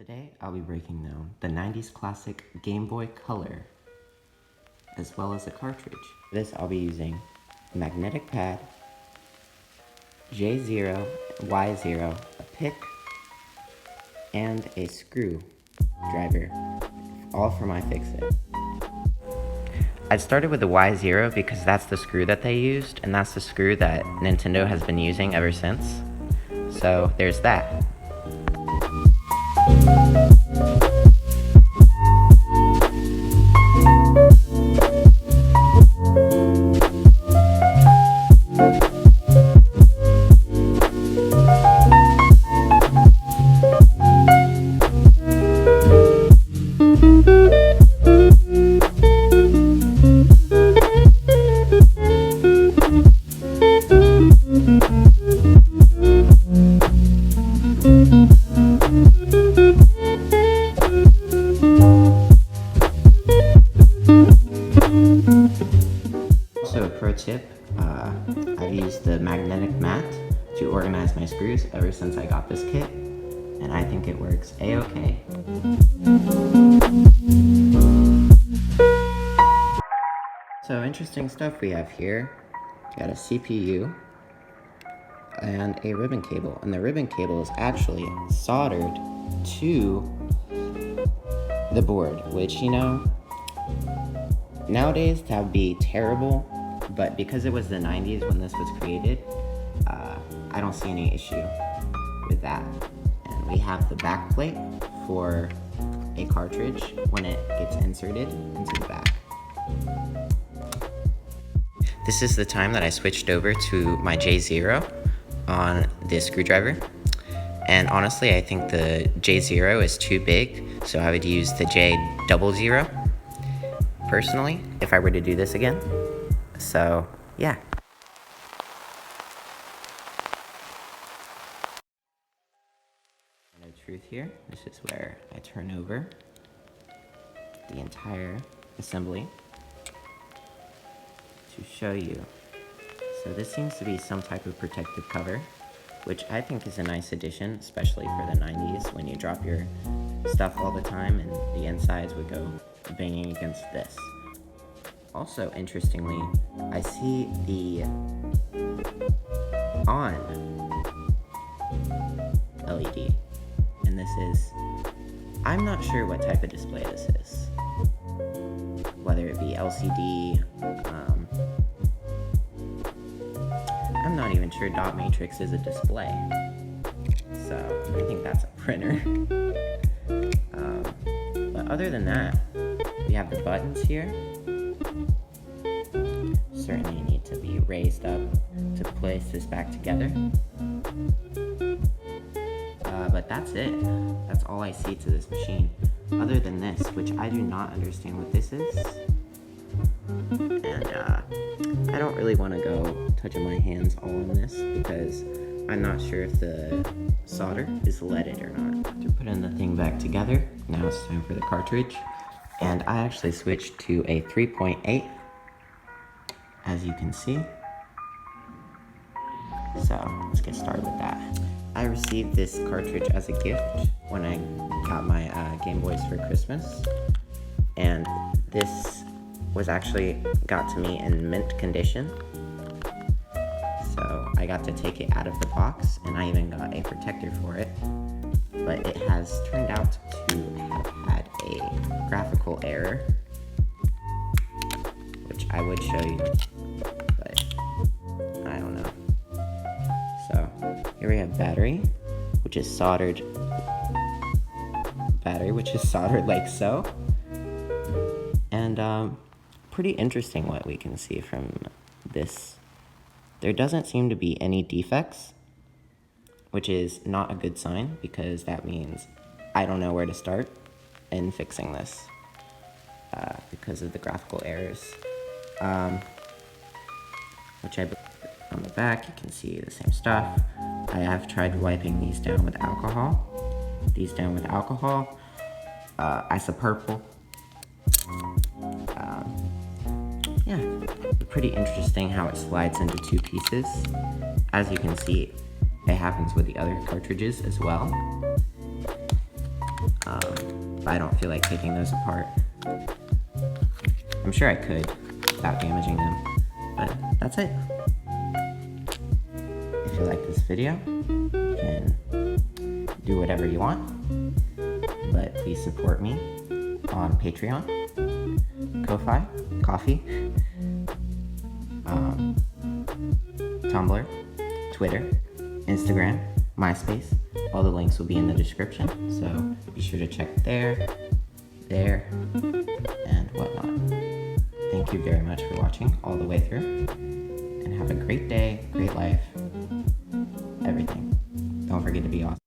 Today, I'll be breaking down the 90s classic Game Boy Color, as well as a cartridge. For this, I'll be using a magnetic pad, J0, Y0, a pick, and a screw driver, all for MyFixit. I started with the Y0 because that's the screw that they used, and that's the screw that Nintendo has been using ever since. So there's that. Also, a pro tip, I've used the magnetic mat to organize my screws ever since I got this kit, and I think it works a-okay. So interesting stuff we have here. We got a CPU and a ribbon cable, and the ribbon cable is actually soldered to the board, which, you know, nowadays that would be terrible, but because it was the 90s when this was created, I don't see any issue with that. And we have the back plate for a cartridge when it gets inserted into the back. This is the time that I switched over to my J0 on the screwdriver. And honestly, I think the J0 is too big, so I would use the J00 personally if I were to do this again. So, yeah. No truth here. This is where I turn over the entire assembly to show you. So this seems to be some type of protective cover, which I think is a nice addition, especially for the 90s when you drop your stuff all the time and the insides would go banging against this. Also, interestingly, I see the on LED, and this is, I'm not sure what type of display this is, whether it be LCD, I'm not even sure dot matrix is a display, so I think that's a printer. But other than that, we have the buttons here. Certainly need to be raised up to place this back together. But that's it. That's all I see to this machine. Other than this, which I do not understand what this is. And I don't really want to go touching my hands all on this because I'm not sure if the solder is leaded or not. After putting the thing back together, now it's time for the cartridge. And I actually switched to a 3.8, as you can see. So let's get started with that. I received this cartridge as a gift when I got my Game Boys for Christmas. And this was actually got to me in mint condition. So I got to take it out of the box, and I even got a protector for it. But it has turned out to have had a graphical error, which I would show you, but I don't know. So here we have battery, which is soldered like so. And pretty interesting what we can see from this. There doesn't seem to be any defects, which is not a good sign because that means I don't know where to start in fixing this because of the graphical errors. Which on the back, you can see the same stuff. I have tried wiping these down with alcohol. Isopurple. Yeah, pretty interesting how it slides into two pieces. As you can see, it happens with the other cartridges as well. but I don't feel like taking those apart. I'm sure I could without damaging them, but that's it. If you like this video, you can do whatever you want, but please support me on Patreon, Ko-Fi, Coffee, Tumblr, Twitter, Instagram, MySpace. All the links will be in the description, so be sure to check there, and whatnot. Thank you very much for watching all the way through, and have a great day, great life, everything. Don't forget to be awesome.